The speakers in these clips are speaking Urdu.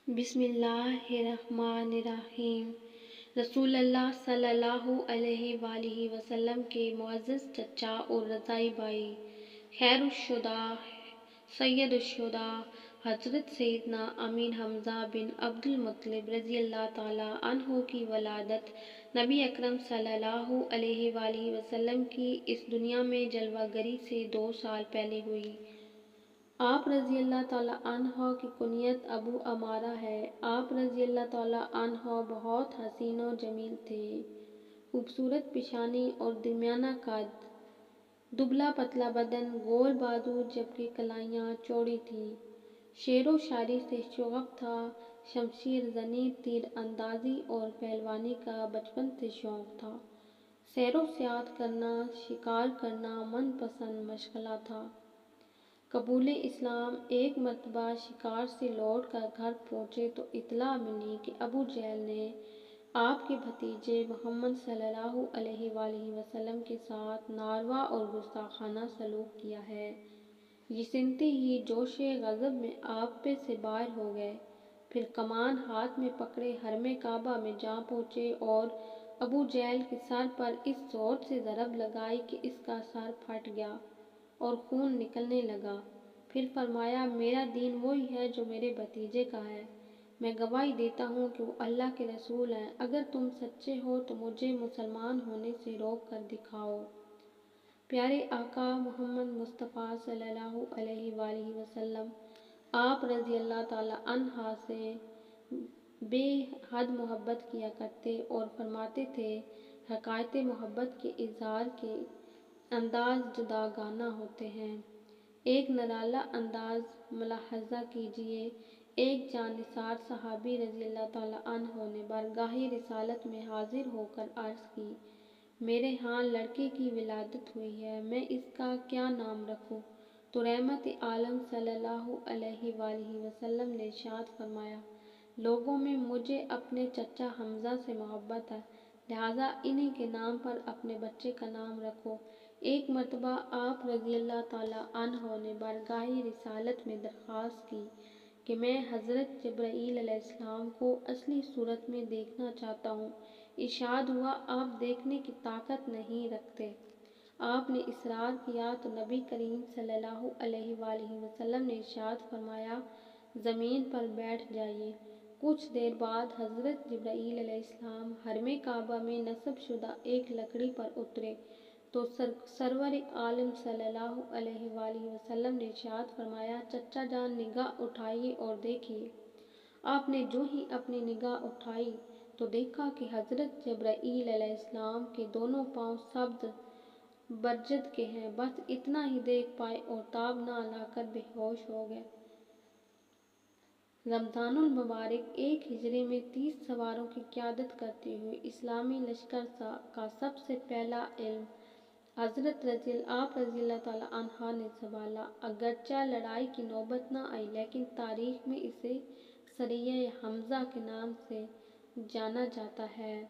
بسم اللہ الرحمن الرحیم۔ رسول اللہ صلی اللہ علیہ وآلہ وسلم کے معزز چچا اور رضائی بھائی، خیر الشہداء، سید الشہداء، حضرت سیدنا امیر حمزہ بن عبد المطلب رضی اللہ تعالیٰ عنہ کی ولادت نبی اکرم صلی اللہ علیہ وآلہ وسلم کی اس دنیا میں جلوہ گری سے 2 سال پہلے ہوئی۔ آپ رضی اللہ تعالیٰ عنہ کی کنیت ابو عمارہ ہے۔ آپ رضی اللہ تعالیٰ عنہ بہت حسین و جمیل تھے، خوبصورت پیشانی اور درمیانہ قد، دبلا پتلا بدن، گول بازو جبکہ کلائیاں چوڑی تھیں۔ شعر و شاعری سے شغف تھا، شمشیر زنی، تیر اندازی اور پہلوانی کا بچپن سے شوق تھا۔ سیر و سیاحت کرنا، شکار کرنا من پسند مشغلہ تھا۔ قبول اسلام۔ ایک مرتبہ شکار سے لوٹ کر گھر پہنچے تو اطلاع ملی کہ ابو جہل نے آپ کے بھتیجے محمد صلی اللہ علیہ وآلہ وسلم کے ساتھ ناروا اور گستاخانہ سلوک کیا ہے۔ یہ سنتے ہی جوش غضب میں آپ پہ سے باہر ہو گئے، پھر کمان ہاتھ میں پکڑے حرم کعبہ میں جا پہنچے اور ابو جہل کے سر پر اس زور سے ضرب لگائی کہ اس کا سر پھٹ گیا اور خون نکلنے لگا۔ پھر فرمایا، میرا دین وہی ہے جو میرے بھتیجے کا ہے۔ میں گواہی دیتا ہوں کہ وہ اللہ کے رسول ہیں۔ اگر تم سچے ہو تو مجھے مسلمان ہونے سے روک کر دکھاؤ۔ پیارے آقا محمد مصطفیٰ صلی اللہ علیہ وآلہ وسلم آپ رضی اللہ تعالیٰ عنہ سے بے حد محبت کیا کرتے اور فرماتے تھے، حقائق محبت کے اظہار کے انداز جداگانہ ہوتے ہیں۔ ایک نرالا انداز ملاحظہ کیجیے۔ ایک جاں نثار صحابی رضی اللہ تعالیٰ عنہ نے بارگاہ رسالت میں حاضر ہو کر عرض کی، میرے ہاں لڑکے کی ولادت ہوئی ہے، میں اس کا کیا نام رکھوں؟ تو رحمت عالم صلی اللہ علیہ وآلہ وسلم نے ارشاد فرمایا، لوگوں میں مجھے اپنے چچا حمزہ سے محبت ہے، لہٰذا انہی کے نام پر اپنے بچے کا نام رکھو۔ ایک مرتبہ آپ رضی اللہ تعالیٰ عنہ نے بارگاہ رسالت میں درخواست کی کہ میں حضرت جبرائیل علیہ السلام کو اصلی صورت میں دیکھنا چاہتا ہوں۔ ارشاد ہوا، آپ دیکھنے کی طاقت نہیں رکھتے۔ آپ نے اصرار کیا تو نبی کریم صلی اللہ علیہ وآلہ وسلم نے ارشاد فرمایا، زمین پر بیٹھ جائیے۔ کچھ دیر بعد حضرت جبرائیل علیہ السلام حرم کعبہ میں نصب شدہ ایک لکڑی پر اترے تو سرور عالم صلی اللہ علیہ وآلہ وسلم نے ارشاد فرمایا، چچا جان نگاہ اٹھائیے اور دیکھیے۔ آپ نے جو ہی اپنی نگاہ اٹھائی تو دیکھا کہ حضرت جبرائیل علیہ السلام کے دونوں پاؤں سبز برجد کے ہیں۔ بس اتنا ہی دیکھ پائے اور تاب نہ لا کر بے ہوش ہو گئے۔ رمضان المبارک 1 ہجری میں 30 سواروں کی قیادت کرتے ہوئے اسلامی لشکر کا سب سے پہلا علم حضرت آپ رضی اللہ تعالیٰ عنہ نے سنبھالا۔ اگرچہ لڑائی کی نوبت نہ آئی لیکن تاریخ میں اسے سریہ حمزہ کے نام سے جانا جاتا ہے۔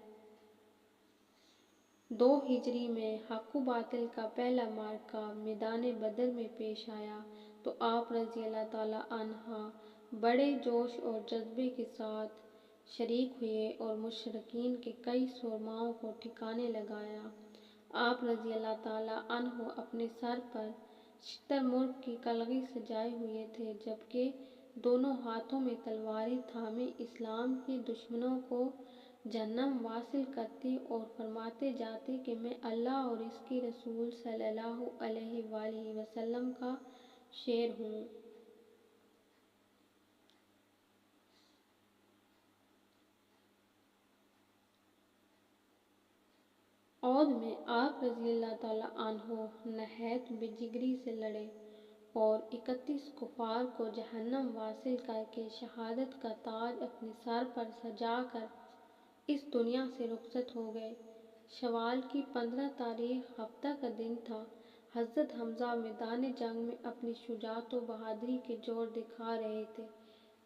2 ہجری میں حق و باطل کا پہلا معرکہ میدان بدر میں پیش آیا تو آپ رضی اللہ تعالیٰ عنہ بڑے جوش اور جذبے کے ساتھ شریک ہوئے اور مشرکین کے کئی سرماؤں کو ٹھکانے لگایا۔ آپ رضی اللہ تعالیٰ عنہ اپنے سر پر شتر مرغ کی کلگی سجائے ہوئے تھے، جبکہ دونوں ہاتھوں میں تلواریں تھامے اسلام کے دشمنوں کو جہنم واصل کرتے اور فرماتے جاتے کہ میں اللہ اور اس کے رسول صلی اللہ علیہ وآلہ وسلم کا شیر ہوں۔ عود میں آپ رضی اللہ تعالیٰ عنہ نہایت بے جگری سے لڑے اور 31 کفار کو جہنم واصل کر کے شہادت کا تاج اپنے سر پر سجا کر اس دنیا سے رخصت ہو گئے۔ شوال کی 15 تاریخ ہفتہ کا دن تھا۔ حضرت حمزہ میدان جنگ میں اپنی شجاعت و بہادری کے جوہر دکھا رہے تھے۔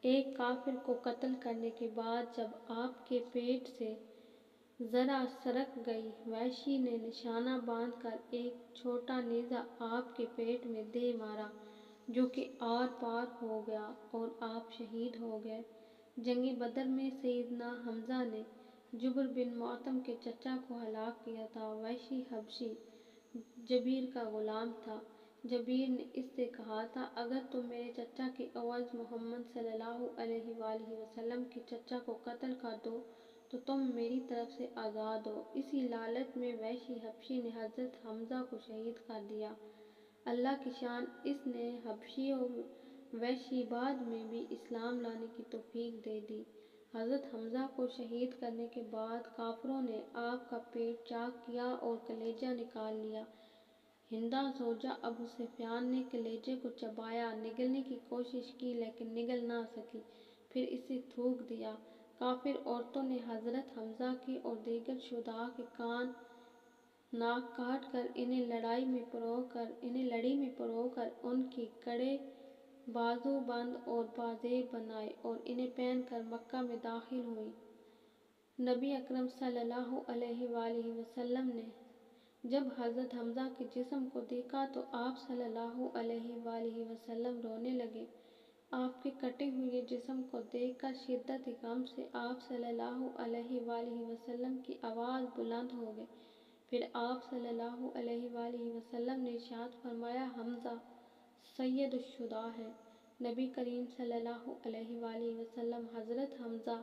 ایک کافر کو قتل کرنے کے بعد جب آپ کے پیٹ سے ذرا سرک گئی، وحشی نے نشانہ باندھ کر ایک چھوٹا نیزہ آپ کے پیٹ میں دے مارا جو کہ آر پار ہو گیا اور آپ شہید ہو گئے۔ جنگ بدر میں سیدنا حمزہ نے جبر بن معتم کے چچا کو ہلاک کیا تھا۔ وحشی حبشی جبیر کا غلام تھا۔ جبیر نے اس سے کہا تھا اگر تم میرے چچا کے عوض محمد صلی اللہ علیہ وآلہ وسلم کے چچا کو قتل کر دو تو تم میری طرف سے آزاد ہو۔ اسی لالچ میں وحشی حبشی نے حضرت حمزہ کو شہید کر دیا۔ اللہ کی شان، اس نے حبشی و وحشی بعد میں بھی اسلام لانے کی توفیق دے دی۔ حضرت حمزہ کو شہید کرنے کے بعد کافروں نے آپ کا پیٹ چاک کیا اور کلیجہ نکال لیا۔ ہندہ زوجہ ابو سفیان نے کلیجے کو چبایا، نگلنے کی کوشش کی لیکن نگل نہ سکی، پھر اسے تھوک دیا۔ کافر عورتوں نے حضرت حمزہ کے اور دیگر شہداء کے کان ناک کاٹ کر انہیں لڑی میں پرو کر ان کے کڑے بازو بند اور پازیب بنائے اور انہیں پہن کر مکہ میں داخل ہوئیں۔ نبی اکرم صلی اللہ علیہ وآلہ وسلم نے جب حضرت حمزہ کے جسم کو دیکھا تو آپ صلی اللہ علیہ وآلہ وسلم رونے لگے۔ آپ کے کٹے ہوئے جسم کو دیکھ کر شدت غم سے آپ صلی اللہ علیہ وآلہ وسلم کی آواز بلند ہو گئی۔ پھر آپ صلی اللہ علیہ وآلہ وسلم نے ارشاد فرمایا حمزہ سید الشہداء ہے۔ نبی کریم صلی اللہ علیہ وآلہ وسلم حضرت حمزہ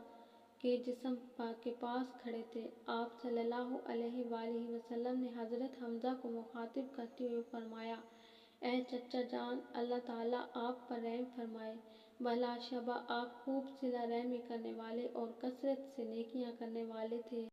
کے جسم کے پاس کھڑے تھے۔ آپ صلی اللہ علیہ وآلہ وسلم نے حضرت حمزہ کو مخاطب کرتے ہوئے فرمایا اے چچا جان، اللہ تعالیٰ آپ پر رحم فرمائے۔ بلا شبہ آپ خوب صلہ رحمی کرنے والے اور کثرت سے نیکیاں کرنے والے تھے۔